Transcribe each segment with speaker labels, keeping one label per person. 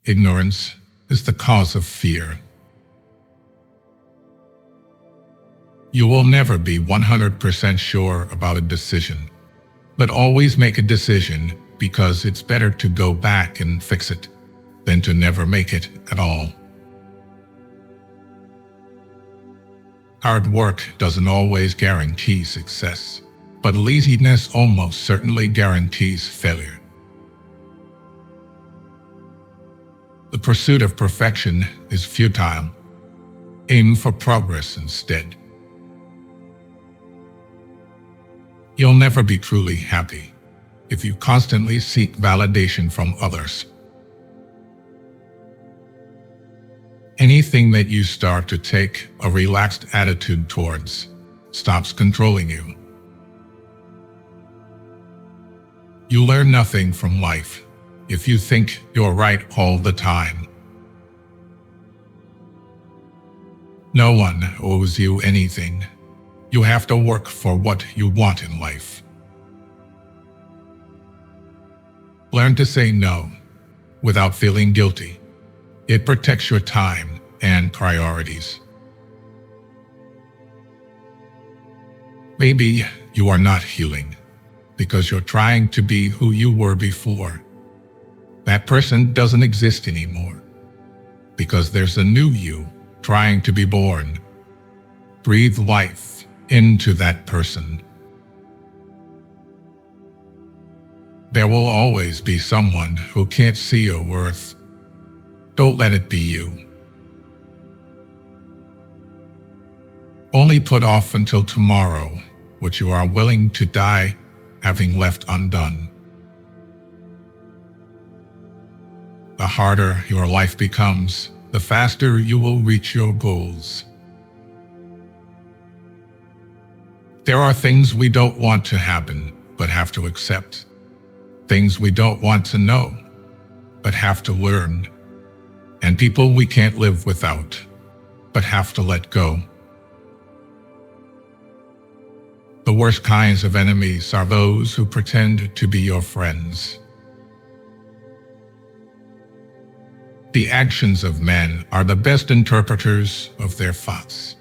Speaker 1: Ignorance is the cause of fear. You will never be 100% sure about a decision, but always make a decision because it's better to go back and fix it than to never make it at all. Hard work doesn't always guarantee success, but laziness almost certainly guarantees failure. The pursuit of perfection is futile. Aim for progress instead. You'll never be truly happy if you constantly seek validation from others. Anything that you start to take a relaxed attitude towards stops controlling you. You learn nothing from life if you think you're right all the time. No one owes you anything. You have to work for what you want in life. Learn to say no without feeling guilty. It protects your time and priorities. Maybe you are not healing because you're trying to be who you were before. That person doesn't exist anymore because there's a new you trying to be born. Breathe life into that person. There will always be someone who can't see your worth. Don't let it be you. Only put off until tomorrow what you are willing to die having left undone. The harder your life becomes, the faster you will reach your goals. There are things we don't want to happen, but have to accept. Things we don't want to know, but have to learn. And people we can't live without, but have to let go. The worst kinds of enemies are those who pretend to be your friends. The actions of men are the best interpreters of their thoughts.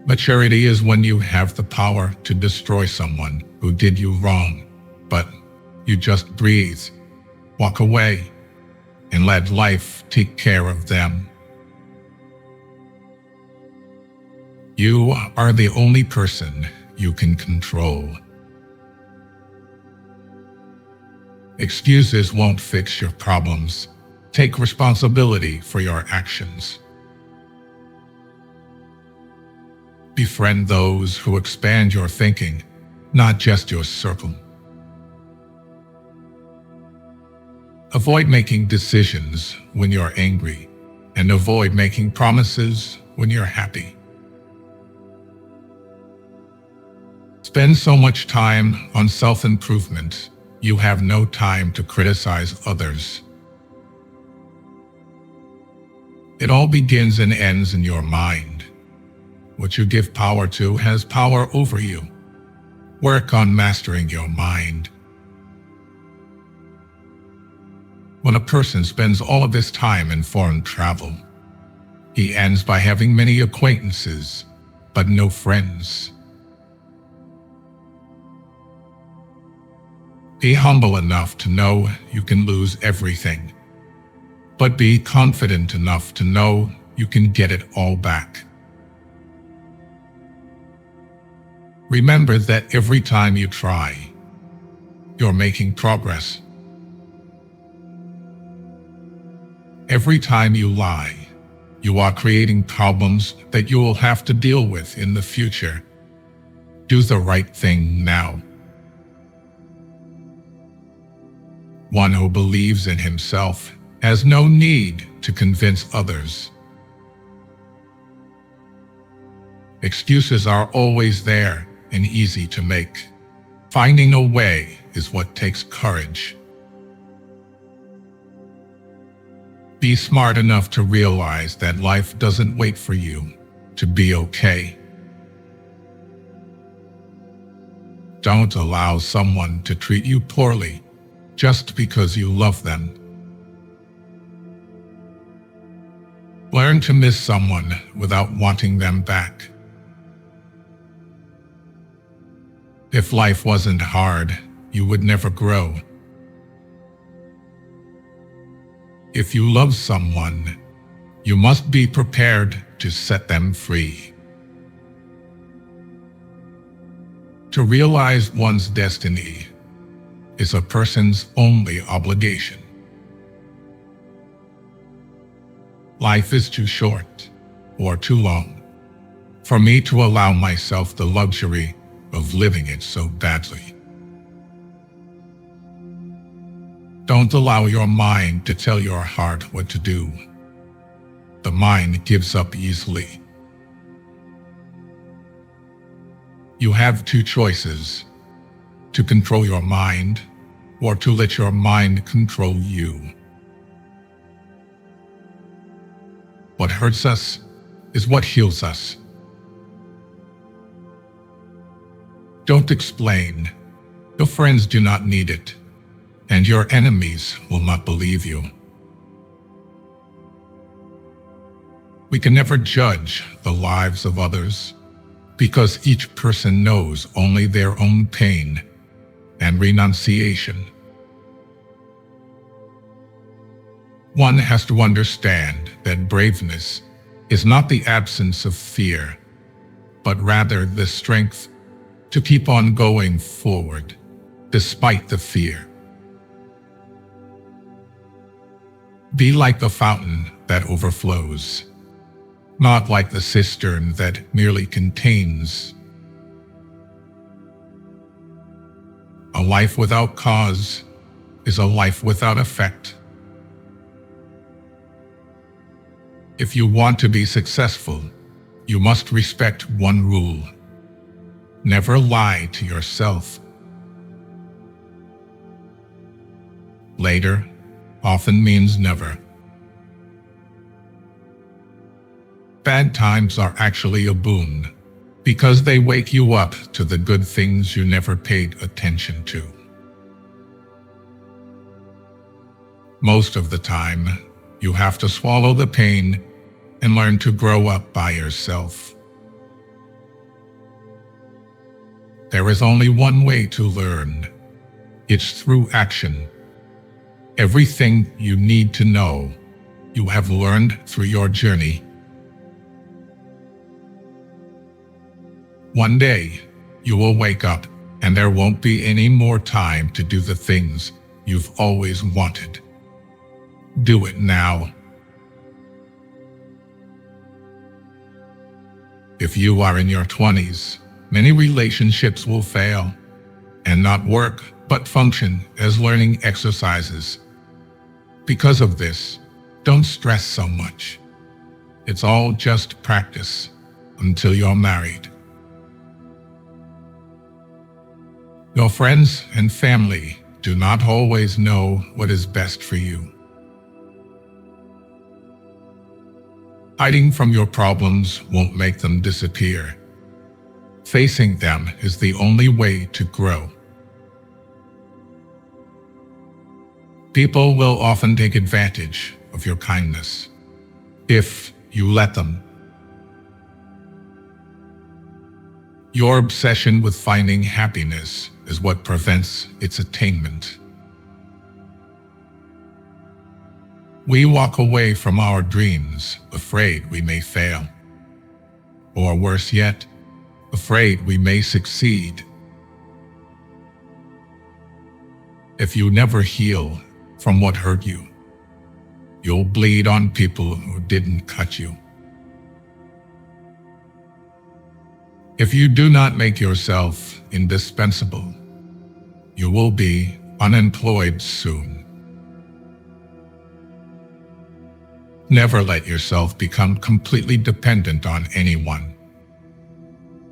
Speaker 1: Maturity is when you have the power to destroy someone who did you wrong, but you just breathe, walk away, and let life take care of them. You are the only person you can control. Excuses won't fix your problems. Take responsibility for your actions. Befriend those who expand your thinking, not just your circle. Avoid making decisions when you're angry, and avoid making promises when you're happy. Spend so much time on self-improvement, you have no time to criticize others. It all begins and ends in your mind. What you give power to has power over you. Work on mastering your mind. When a person spends all of his time in foreign travel, he ends by having many acquaintances, but no friends. Be humble enough to know you can lose everything, but be confident enough to know you can get it all back. Remember that every time you try, you're making progress. Every time you lie, you are creating problems that you will have to deal with in the future. Do the right thing now. One who believes in himself has no need to convince others. Excuses are always there and easy to make. Finding a way is what takes courage. Be smart enough to realize that life doesn't wait for you to be okay. Don't allow someone to treat you poorly just because you love them. Learn to miss someone without wanting them back. If life wasn't hard, you would never grow. If you love someone, you must be prepared to set them free. To realize one's destiny is a person's only obligation. Life is too short or too long for me to allow myself the luxury of living it so badly. Don't allow your mind to tell your heart what to do. The mind gives up easily. You have two choices: to control your mind or to let your mind control you. What hurts us is what heals us. Don't explain. Your friends do not need it, and your enemies will not believe you. We can never judge the lives of others because each person knows only their own pain and renunciation. One has to understand that braveness is not the absence of fear, but rather the strength to keep on going forward despite the fear. Be like the fountain that overflows, not like the cistern that merely contains. A life without cause is a life without effect. If you want to be successful, you must respect one rule: never lie to yourself. Later often means never. Bad times are actually a boon because they wake you up to the good things you never paid attention to. Most of the time, you have to swallow the pain and learn to grow up by yourself. There is only one way to learn. It's through action. Everything you need to know, you have learned through your journey. One day, you will wake up and there won't be any more time to do the things you've always wanted. Do it now. If you are in your 20s, many relationships will fail and not work but function as learning exercises. Because of this, don't stress so much. It's all just practice until you're married. Your friends and family do not always know what is best for you. Hiding from your problems won't make them disappear. Facing them is the only way to grow. People will often take advantage of your kindness, if you let them. Your obsession with finding happiness is what prevents its attainment. We walk away from our dreams afraid we may fail, or worse yet, afraid we may succeed. If you never heal from what hurt you, you'll bleed on people who didn't cut you. If you do not make yourself indispensable, you will be unemployed soon. Never let yourself become completely dependent on anyone.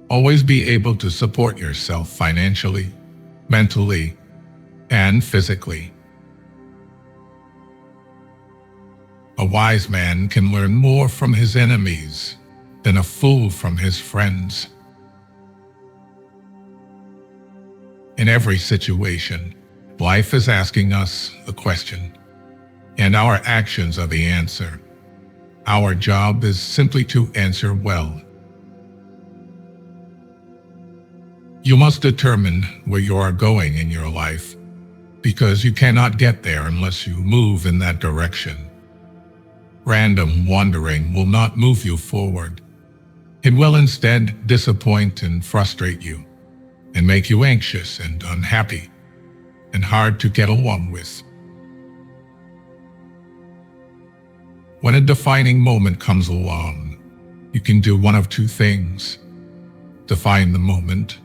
Speaker 1: Always be able to support yourself financially, mentally, and physically. A wise man can learn more from his enemies than a fool from his friends. In every situation, Life is asking us a question, and our actions are the answer. Our job is simply to answer well. You must determine where you are going in your life, because you cannot get there unless you move in that direction. Random wandering will not move you forward. It will instead disappoint and frustrate you, and make you anxious and unhappy, and hard to get along with. When a defining moment comes along, you can do one of two things: define the moment,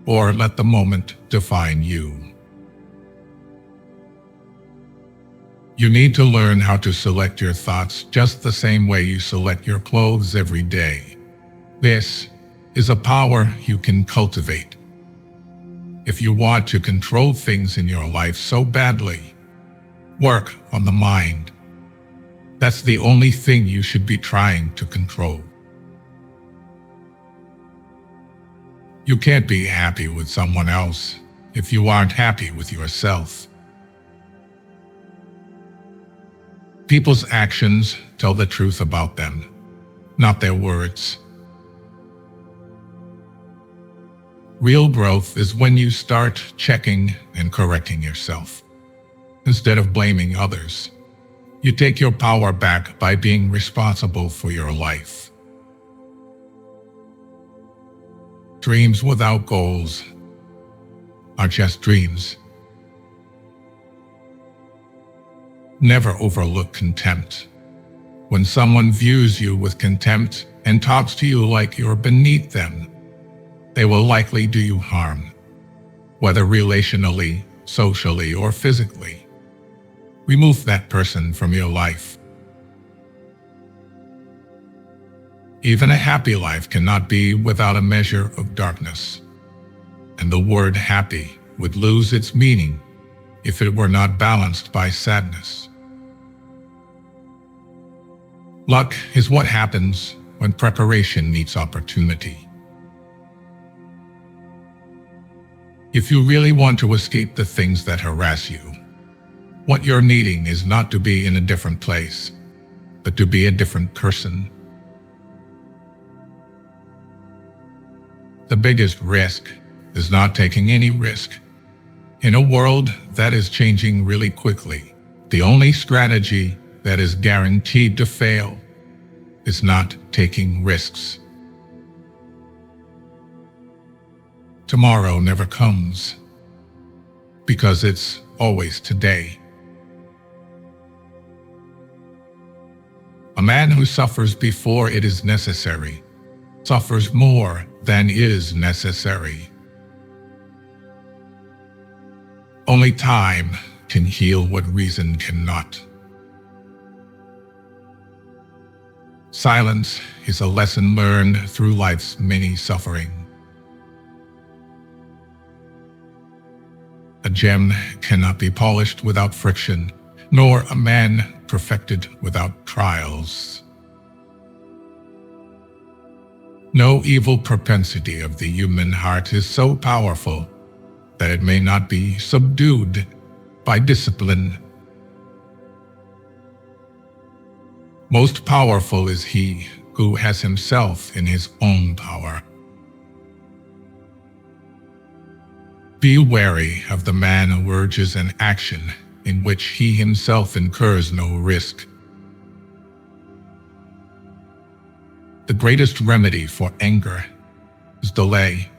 Speaker 1: or let the moment define you. You need to learn how to select your thoughts just the same way you select your clothes every day. This is a power you can cultivate. If you want to control things in your life so badly, work on the mind. That's the only thing you should be trying to control. You can't be happy with someone else if you aren't happy with yourself. People's actions tell the truth about them, not their words. Real growth is when you start checking and correcting yourself. Instead of blaming others, you take your power back by being responsible for your life. Dreams without goals are just dreams. Never overlook contempt. When someone views you with contempt and talks to you like you're beneath them, they will likely do you harm, whether relationally, socially, or physically. Remove that person from your life. Even a happy life cannot be without a measure of darkness, and the word happy would lose its meaning if it were not balanced by sadness. Luck is what happens when preparation meets opportunity. If you really want to escape the things that harass you, what you're needing is not to be in a different place, but to be a different person. The biggest risk is not taking any risk. In a world that is changing really quickly, the only strategy that is guaranteed to fail is not taking risks. Tomorrow never comes, because it's always today. A man who suffers before it is necessary suffers more than is necessary. Only time can heal what reason cannot. Silence is a lesson learned through life's many suffering. A gem cannot be polished without friction, nor a man perfected without trials. No evil propensity of the human heart is so powerful that it may not be subdued by discipline. Most powerful is he who has himself in his own power. Be wary of the man who urges an action in which he himself incurs no risk. The greatest remedy for anger is delay.